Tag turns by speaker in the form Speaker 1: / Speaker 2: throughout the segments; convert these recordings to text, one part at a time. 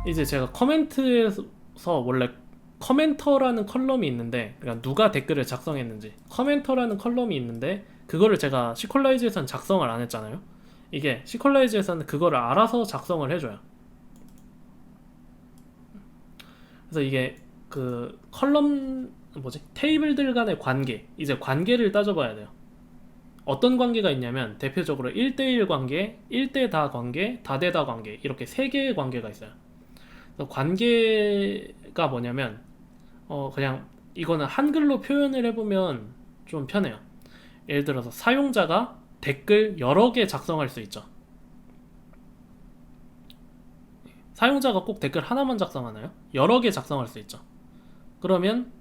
Speaker 1: 이제 제가 커멘트에서 원래 커멘터라는 컬럼이 있는데, 그러니까 누가 댓글을 작성했는지 커멘터라는 컬럼이 있는데, 그거를 제가 시퀄라이즈에서는 작성을 안 했잖아요. 이게 시퀄라이즈에서는 그거를 알아서 작성을 해줘요. 그래서 이게 그 컬럼 테이블들 간의 관계, 이제 관계를 따져봐야 돼요. 어떤 관계가 있냐면 대표적으로 1대1 관계, 1대 다 관계, 다대다 관계, 이렇게 세 개의 관계가 있어요. 그래서 관계가 뭐냐면 그냥 이거는 한글로 표현을 해보면 좀 편해요. 예를 들어서 사용자가 댓글 여러 개 작성할 수 있죠. 사용자가 꼭 댓글 하나만 작성하나요? 여러 개 작성할 수 있죠. 그러면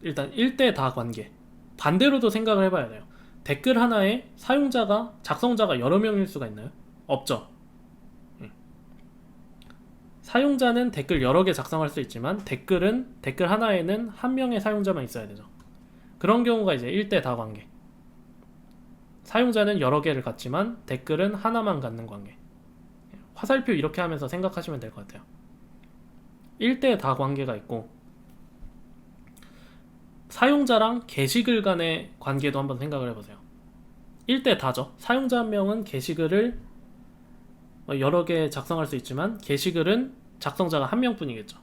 Speaker 1: 일단 1대 다 관계. 반대로도 생각을 해봐야 돼요. 댓글 하나에 작성자가 여러 명일 수가 있나요? 없죠. 사용자는 댓글 여러 개 작성할 수 있지만 댓글 하나에는 한 명의 사용자만 있어야 되죠. 그런 경우가 이제 1대 다 관계. 사용자는 여러 개를 갖지만 댓글은 하나만 갖는 관계. 화살표 이렇게 하면서 생각하시면 될 것 같아요. 1대 다 관계가 있고, 사용자랑 게시글 간의 관계도 한번 생각을 해보세요. 1대 다죠. 사용자 한 명은 게시글을 여러 개 작성할 수 있지만 게시글은 작성자가 한 명뿐이겠죠.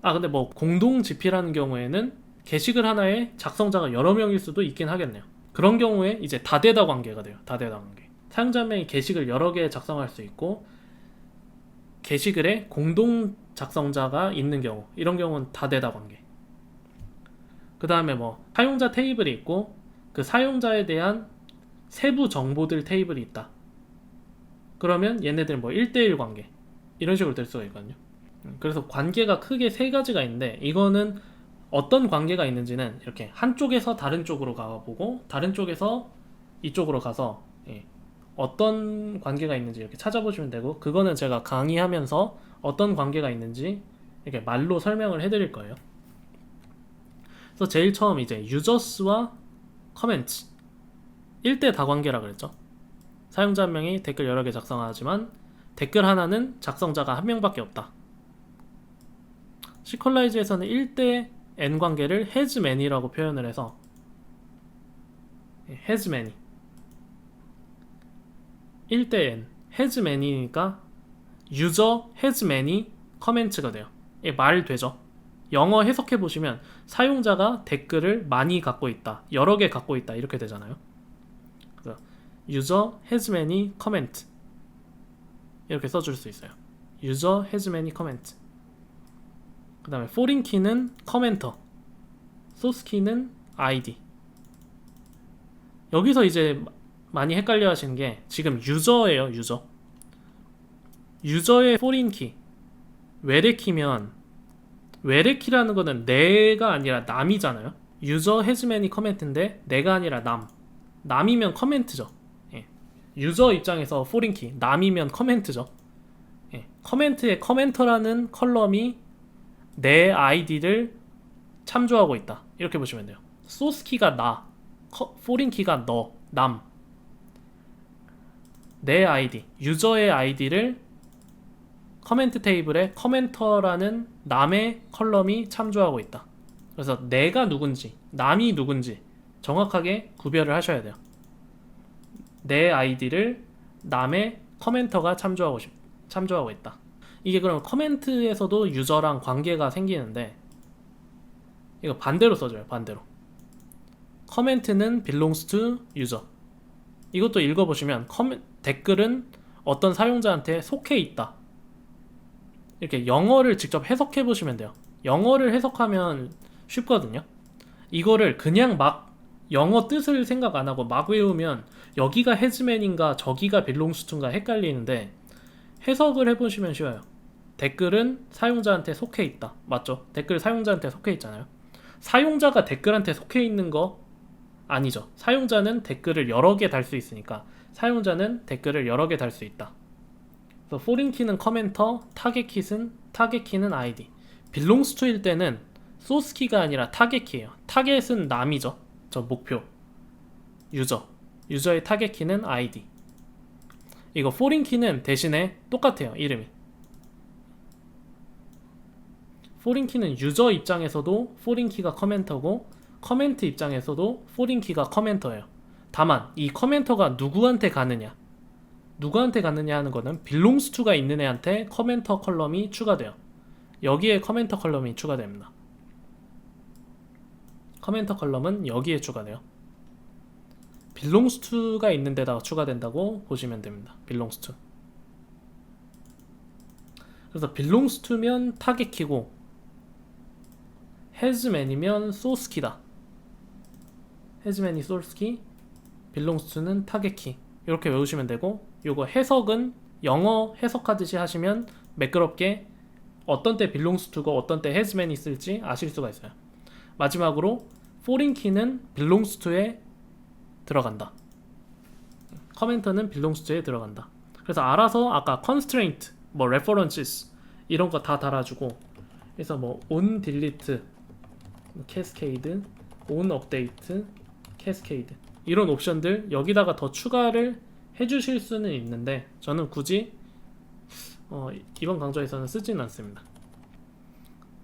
Speaker 1: 근데 뭐 공동 GP라는 경우에는 게시글 하나에 작성자가 여러 명일 수도 있긴 하겠네요. 그런 경우에 이제 다대다 관계가 돼요. 다대다 관계. 사용자 한 명이 게시글 여러 개 작성할 수 있고, 게시글에 공동 작성자가 있는 경우, 이런 경우는 다대다 관계. 그 다음에 뭐 사용자 테이블이 있고, 그 사용자에 대한 세부 정보들 테이블이 있다. 그러면 얘네들 뭐 1대1 관계, 이런 식으로 될 수가 있거든요. 그래서 관계가 크게 세 가지가 있는데, 이거는 어떤 관계가 있는지는 이렇게 한쪽에서 다른 쪽으로 가보고 다른 쪽에서 이쪽으로 가서 어떤 관계가 있는지 이렇게 찾아보시면 되고, 그거는 제가 강의하면서 어떤 관계가 있는지 이렇게 말로 설명을 해드릴 거예요. 그래서 제일 처음 이제 유저스와 커멘트, 1대 다 관계라 그랬죠. 사용자 한 명이 댓글 여러 개 작성하지만 댓글 하나는 작성자가 한 명밖에 없다. 시퀄라이즈에서는 1대 n 관계를 has many라고 표현을 해서 has many, 1대 n has many니까 user has many comment가 돼요. 말 되죠. 영어 해석해 보시면 사용자가 댓글을 많이 갖고 있다, 여러 개 갖고 있다, 이렇게 되잖아요. 그래서 user has many comment, 이렇게 써줄 수 있어요. user has many comment. 그 다음에 foreign key는 commenter, source key는 id. 여기서 이제 많이 헷갈려 하시는 게, 지금 유저예요. 유저의 foreign key, 외래 키면, 외래 키라는 거는 내가 아니라 남이잖아요. 유저 has many comment인데 내가 아니라 남이면 커멘트죠. 유저 입장에서 foreign key, 남이면 커멘트죠. 커멘트에 커멘터라는 컬럼이 내 아이디를 참조하고 있다, 이렇게 보시면 돼요. 소스 키가 포린 키가 내 아이디, 유저의 아이디를 커멘트 테이블에 커멘터라는 남의 컬럼이 참조하고 있다. 그래서 내가 누군지, 남이 누군지 정확하게 구별을 하셔야 돼요. 내 아이디를 남의 커멘터가 참조하고 있다. 이게 그럼 커멘트에서도 유저랑 관계가 생기는데, 이거 반대로 써줘요. 반대로. 커멘트는 belongs to user. 이것도 읽어보시면 댓글은 어떤 사용자한테 속해 있다, 이렇게 영어를 직접 해석해 보시면 돼요. 영어를 해석하면 쉽거든요. 이거를 그냥 막 영어 뜻을 생각 안 하고 막 외우면 여기가 헤즈맨인가 저기가 belongs to인가 헷갈리는데, 해석을 해보시면 쉬워요. 댓글은 사용자한테 속해 있다, 맞죠? 댓글 사용자한테 속해 있잖아요. 사용자가 댓글한테 속해 있는 거 아니죠. 사용자는 댓글을 여러 개 달 수 있으니까 사용자는 댓글을 여러 개 달 수 있다. 그래서 foreign key는 커멘터, 타겟 키는 id. belongs to일 때는 source key가 아니라 타겟 키예요. 타겟은 남이죠. 저 목표 유저의 타겟 키는 id. 이거 foreign key는 대신에 똑같아요. 이름이 포린 키는 유저 입장에서도 포린 키가 커멘터고 커멘트 입장에서도 포린 키가 커멘터예요. 다만 이 커멘터가 누구한테 가느냐 하는 거는 belongs to가 있는 애한테 커멘터 컬럼이 추가돼요. 여기에 커멘터 컬럼이 추가됩니다. 커멘터 컬럼은 여기에 추가돼요. belongs to가 있는 데다가 추가된다고 보시면 됩니다. belongs to. 그래서 belongs to면 타겟 키고 has man이면 source 키다. has man이 source 키, belongs to는 타겟 키. 이렇게 외우시면 되고, 요거 해석은 영어 해석하듯이 하시면 매끄럽게 어떤 때 belongs to고 어떤 때 has man이 쓸지 아실 수가 있어요. 마지막으로 foreign key는 belongs to에 들어간다. 커멘터는 belongs to에 들어간다. 그래서 알아서 아까 constraint, 뭐 references 이런 거 다 달아주고, 그래서 뭐 on delete, cascade, on update, cascade 이런 옵션들 여기다가 더 추가를 해주실 수는 있는데 저는 굳이 이번 강좌에서는 쓰지는 않습니다.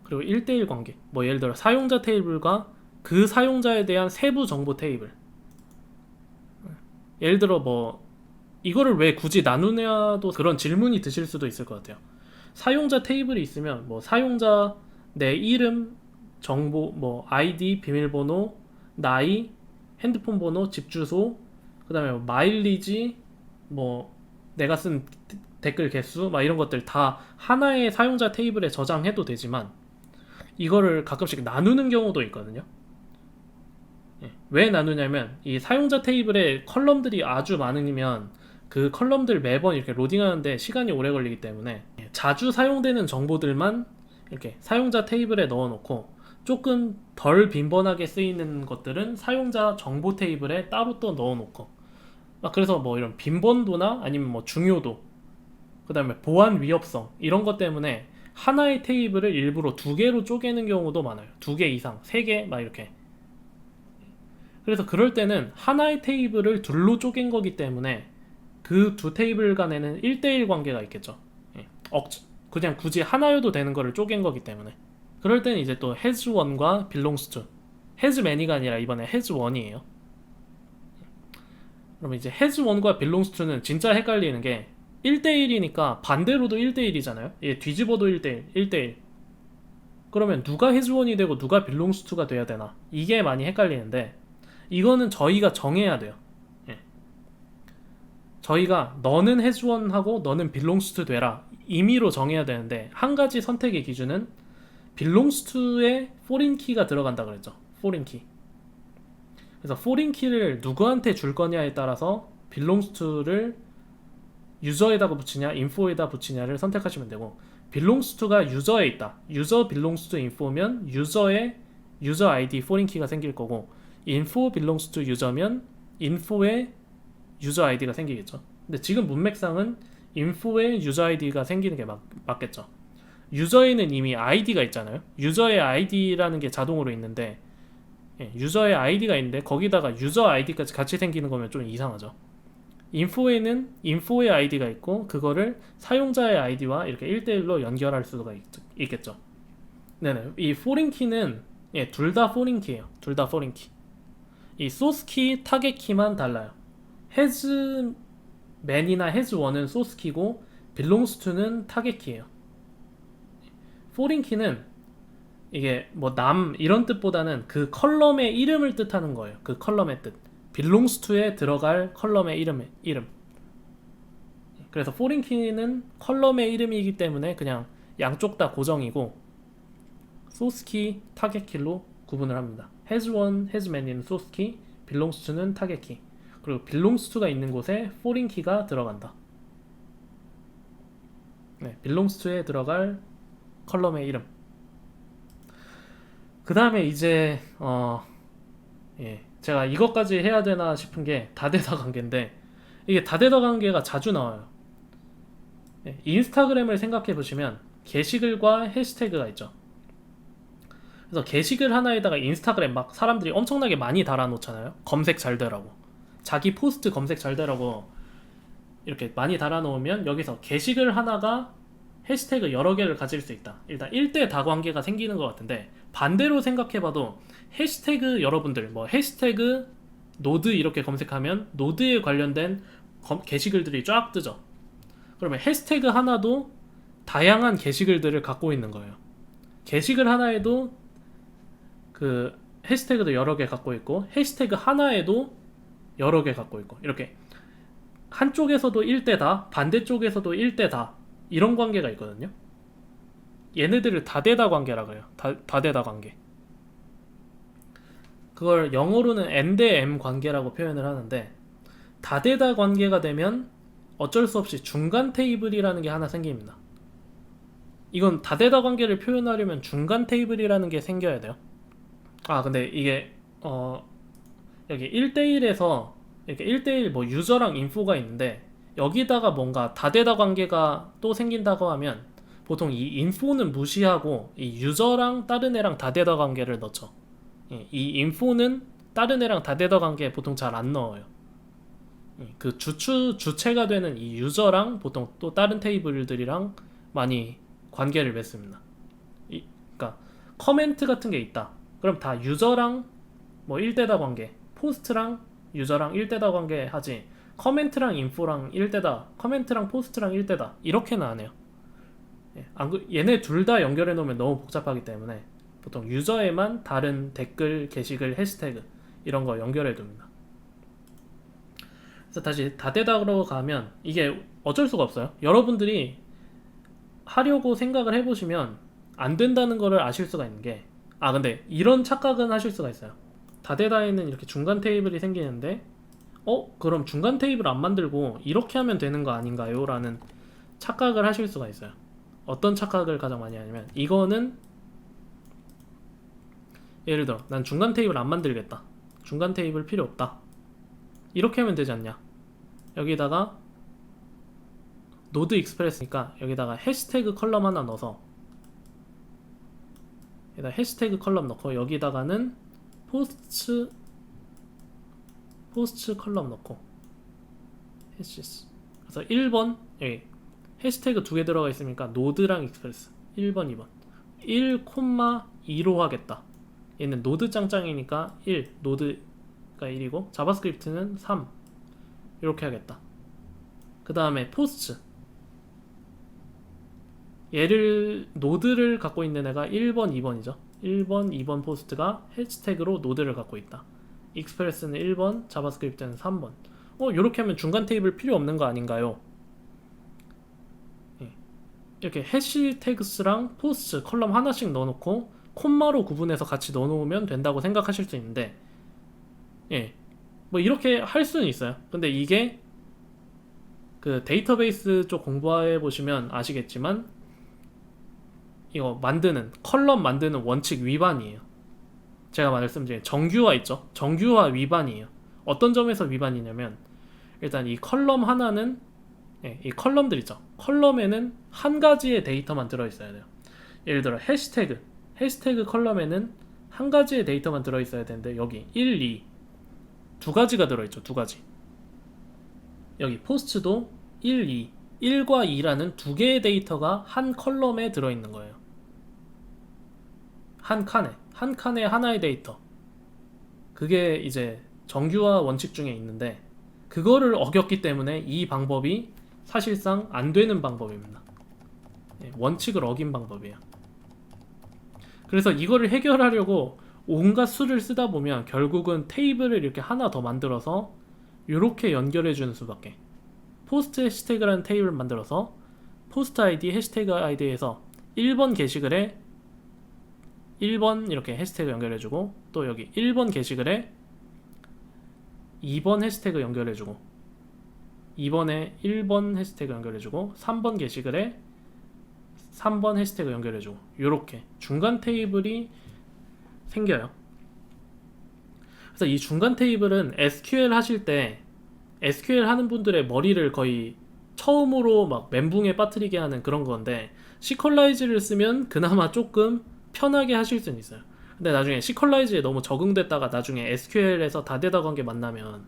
Speaker 1: 그리고 1대1 관계, 뭐 예를 들어 사용자 테이블과 그 사용자에 대한 세부 정보 테이블, 예를 들어 뭐 이거를 왜 굳이 나누냐도 그런 질문이 드실 수도 있을 것 같아요. 사용자 테이블이 있으면 뭐 사용자 내 이름, 정보, 뭐 아이디, 비밀번호, 나이, 핸드폰 번호, 집 주소, 그 다음에 뭐 마일리지, 뭐 내가 쓴 댓글 개수 막 이런 것들 다 하나의 사용자 테이블에 저장해도 되지만 이거를 가끔씩 나누는 경우도 있거든요. 왜 나누냐면 이 사용자 테이블에 컬럼들이 아주 많으면 그 컬럼들 매번 이렇게 로딩하는데 시간이 오래 걸리기 때문에 자주 사용되는 정보들만 이렇게 사용자 테이블에 넣어놓고 조금 덜 빈번하게 쓰이는 것들은 사용자 정보 테이블에 따로 또 넣어놓고, 그래서 뭐 이런 빈번도나 아니면 뭐 중요도, 그 다음에 보안 위협성 이런 것 때문에 하나의 테이블을 일부러 두 개로 쪼개는 경우도 많아요. 두 개 이상, 세 개 막 이렇게. 그래서 그럴 때는 하나의 테이블을 둘로 쪼갠 거기 때문에 그 두 테이블 간에는 1대1 관계가 있겠죠. 그냥 굳이 하나여도 되는 거를 쪼갠 거기 때문에. 그럴 때는 이제 또 has one과 belongs to, has many가 아니라 이번에 has one이에요. 그러면 이제 has one과 belongs to는 진짜 헷갈리는 게 1대1이니까 반대로도 1대1이잖아요. 얘 뒤집어도 1대1, 1대1. 그러면 누가 has one이 되고 누가 belongs to가 돼야 되나? 이게 많이 헷갈리는데 이거는 저희가 정해야 돼요. 저희가 너는 has one 하고 너는 belongs to 되라 임의로 정해야 되는데, 한 가지 선택의 기준은 belongs to에 foreign key가 들어간다 그랬죠. foreign key. 그래서 foreign key를 누구한테 줄 거냐에 따라서 belongs to를 유저에다가 붙이냐 info에다 붙이냐를 선택하시면 되고, belongs to가 유저에 있다, user belongs to info면 유저의 user ID foreign key가 생길 거고, info belongs to user면 info에 user ID가 생기겠죠. 근데 지금 문맥상은 info에 user ID가 생기는 게 맞겠죠. 유저에는 이미 ID가 있잖아요. 유저의 ID라는 게 자동으로 있는데, 유저의 ID가 있는데 거기다가 유저 ID까지 같이 생기는 거면 좀 이상하죠. 인포에는 인포의 ID가 있고 그거를 사용자의 ID와 이렇게 1대1로 연결할 수가 있겠죠. 네네. 이 foreign key는 둘 다 foreign key예요. 둘 다 foreign key. 이 source key, 타겟 키만 달라요. has man이나 has one은 source key고 belongs to는 타겟 키예요. foreign key는 이게 뭐 남 이런 뜻보다는 그 컬럼의 이름을 뜻하는 거예요. 그 컬럼의 뜻. belongs to에 들어갈 컬럼의 이름. 그래서 foreign key는 컬럼의 이름이기 때문에 그냥 양쪽 다 고정이고, source key, 타겟 키로 구분을 합니다. has one, has many는 source key, belongs to는 타겟 키. 그리고 belongs to가 있는 곳에 foreign key가 들어간다. belongs to에 들어갈 컬럼의 이름. 그 다음에 이제 제가 이것까지 해야 되나 싶은 게 다데다 관계인데, 이게 다데다 관계가 자주 나와요. 인스타그램을 생각해 보시면 게시글과 해시태그가 있죠. 그래서 게시글 하나에다가 인스타그램 막 사람들이 엄청나게 많이 달아놓잖아요. 검색 잘 되라고, 자기 포스트 검색 잘 되라고 이렇게 많이 달아놓으면 여기서 게시글 하나가 해시태그 여러 개를 가질 수 있다. 일단 1대 다 관계가 생기는 것 같은데, 반대로 생각해봐도 해시태그 여러분들 뭐 해시태그 노드 이렇게 검색하면 노드에 관련된 게시글들이 쫙 뜨죠. 그러면 해시태그 하나도 다양한 게시글들을 갖고 있는 거예요. 게시글 하나에도 그 해시태그도 여러 개 갖고 있고, 해시태그 하나에도 여러 개 갖고 있고, 이렇게 한쪽에서도 1대다, 반대쪽에서도 1대다, 이런 관계가 있거든요. 얘네들을 다대다 관계라 그래요. 다대다 관계. 그걸 영어로는 n 대 m 관계라고 표현을 하는데, 다대다 관계가 되면 어쩔 수 없이 중간 테이블이라는 게 하나 생깁니다. 이건 다대다 관계를 표현하려면 중간 테이블이라는 게 생겨야 돼요. 아, 근데 이게 여기 1대1에서 이렇게 1대1 뭐 유저랑 인포가 있는데, 여기다가 뭔가 다대다 관계가 또 생긴다고 하면 보통 이 인포는 무시하고 이 유저랑 다른 애랑 다대다 관계를 넣죠. 이 인포는 다른 애랑 다대다 관계 보통 잘 안 넣어요. 그 주체가 되는 이 유저랑 보통 또 다른 테이블들이랑 많이 관계를 맺습니다. 그러니까 커멘트 같은 게 있다. 그럼 다 유저랑 뭐 1대다 관계, 포스트랑 유저랑 1대다 관계 하지, 커멘트랑 인포랑 1대다, 커멘트랑 포스트랑 1대다, 이렇게는 안 해요. 얘네 둘 다 연결해 놓으면 너무 복잡하기 때문에 보통 유저에만 다른 댓글, 게시글, 해시태그 이런 거 연결해 둡니다. 그래서 다시 다대다로 가면 이게 어쩔 수가 없어요. 여러분들이 하려고 생각을 해보시면 안 된다는 거를 아실 수가 있는 게, 근데 이런 착각은 하실 수가 있어요. 다대다에는 이렇게 중간 테이블이 생기는데 그럼 중간 테이블 안 만들고 이렇게 하면 되는 거 아닌가요? 라는 착각을 하실 수가 있어요. 어떤 착각을 가장 많이 하냐면, 이거는 예를 들어 난 중간 테이블 안 만들겠다, 중간 테이블 필요 없다, 이렇게 하면 되지 않냐. 여기다가 노드 익스프레스니까 여기다가 해시태그 컬럼 하나 넣어서, 여기다 해시태그 컬럼 넣고, 여기다가는 포스트 컬럼 넣고, 해시스. 그래서 1번 여기 해시태그 두 개 들어가 있으니까 노드랑 익스프레스 1번 2번 1,2로 하겠다. 얘는 노드 짱짱이니까 1, 노드가 1이고 자바스크립트는 3, 이렇게 하겠다. 그 다음에 포스트, 얘를 노드를 갖고 있는 애가 1번 2번이죠 1번 2번 포스트가 해시태그로 노드를 갖고 있다. 익스프레스는 1번, 자바스크립트는 3번. 이렇게 하면 중간 테이블 필요 없는 거 아닌가요? 이렇게 해시태그스랑 포스트 컬럼 하나씩 넣어놓고 콤마로 구분해서 같이 넣어놓으면 된다고 생각하실 수 있는데, 뭐 이렇게 할 수는 있어요. 근데 이게 그 데이터베이스 쪽 공부해 보시면 아시겠지만, 이거 컬럼 만드는 원칙 위반이에요. 제가 말씀드린 정규화 있죠? 정규화 위반이에요. 어떤 점에서 위반이냐면, 일단 이 컬럼 하나는, 이 컬럼들 있죠? 컬럼에는 한 가지의 데이터만 들어있어야 돼요. 예를 들어 해시태그 컬럼에는 한 가지의 데이터만 들어있어야 되는데, 여기 1, 2 두 가지가 들어있죠. 두 가지. 여기 포스트도 1, 2 1과 2라는 두 개의 데이터가 한 컬럼에 들어있는 거예요. 한 칸에 하나의 데이터. 그게 이제 정규화 원칙 중에 있는데, 그거를 어겼기 때문에 이 방법이 사실상 안 되는 방법입니다. 원칙을 어긴 방법이에요. 그래서 이거를 해결하려고 온갖 수를 쓰다 보면 결국은 테이블을 이렇게 하나 더 만들어서 이렇게 연결해 주는 수밖에. 포스트 해시태그라는 테이블을 만들어서 포스트 아이디, 해시태그 아이디에서 1번 게시글에 1번 이렇게 해시태그 연결해주고, 또 여기 1번 게시글에 2번 해시태그 연결해주고, 2번에 1번 해시태그 연결해주고, 3번 게시글에 3번 해시태그 연결해주고, 요렇게 중간 테이블이 생겨요. 그래서 이 중간 테이블은 SQL 하실 때, SQL 하는 분들의 머리를 거의 처음으로 막 멘붕에 빠뜨리게 하는 그런 건데, 시퀄라이즈를 쓰면 그나마 조금 편하게 하실 수는 있어요. 근데 나중에 시퀄라이즈에 너무 적응됐다가 나중에 SQL에서 다대다 관계 만나면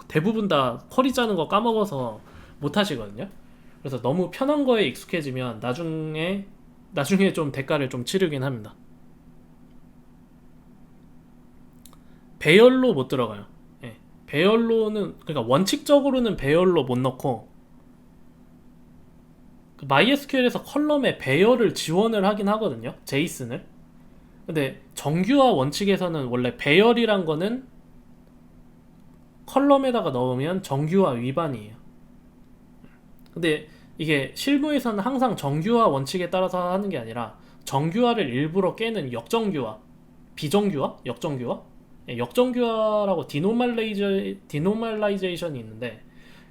Speaker 1: 대부분 다 쿼리 짜는 거 까먹어서 못 하시거든요. 그래서 너무 편한 거에 익숙해지면 나중에 좀 대가를 좀 치르긴 합니다. 배열로 못 들어가요. 예. 배열로는 그러니까 원칙적으로는 배열로 못 넣고 그 MySQL에서 컬럼에 배열을 지원을 하긴 하거든요. 제이슨을. 근데 정규화 원칙에서는 원래 배열이란 거는 컬럼에다가 넣으면 정규화 위반이에요. 근데 이게 실무에서는 항상 정규화 원칙에 따라서 하는 게 아니라 정규화를 일부러 깨는 역정규화, 비정규화, 역정규화, 역정규화라고 디노멀라이제이션이 있는데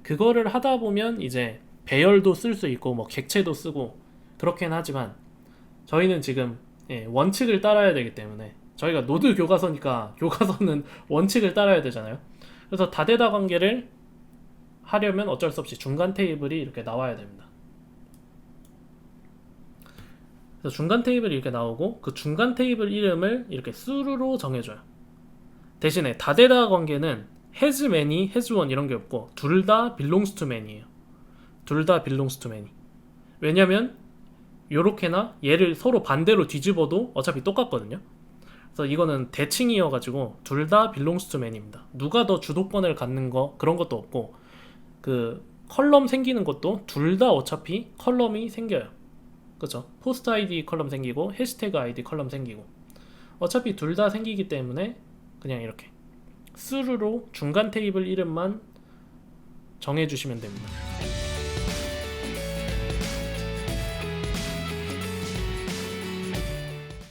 Speaker 1: 그거를 하다 보면 이제 배열도 쓸 수 있고 뭐 객체도 쓰고 그렇긴 하지만 저희는 지금 원칙을 따라야 되기 때문에 저희가 노드 교과서니까 교과서는 원칙을 따라야 되잖아요. 그래서 다대다 관계를 하려면 어쩔 수 없이 중간 테이블이 이렇게 나와야 됩니다. 그래서 중간 테이블이 이렇게 나오고 그 중간 테이블 이름을 이렇게 수루로 정해줘요. 대신에 다대다 관계는 has many, has one 이런 게 없고 둘 다 belongs to many예요. 둘 다 belongs to many. 왜냐면 요렇게나 얘를 서로 반대로 뒤집어도 어차피 똑같거든요. 그래서 이거는 대칭이어가지고 둘 다 belongs to many입니다. 누가 더 주도권을 갖는 거 그런 것도 없고 그 컬럼 생기는 것도 둘 다 어차피 컬럼이 생겨요. 그쵸? 포스트 아이디 컬럼 생기고 해시태그 아이디 컬럼 생기고 어차피 둘 다 생기기 때문에 그냥 이렇게 스루로 중간 테이블 이름만 정해주시면 됩니다.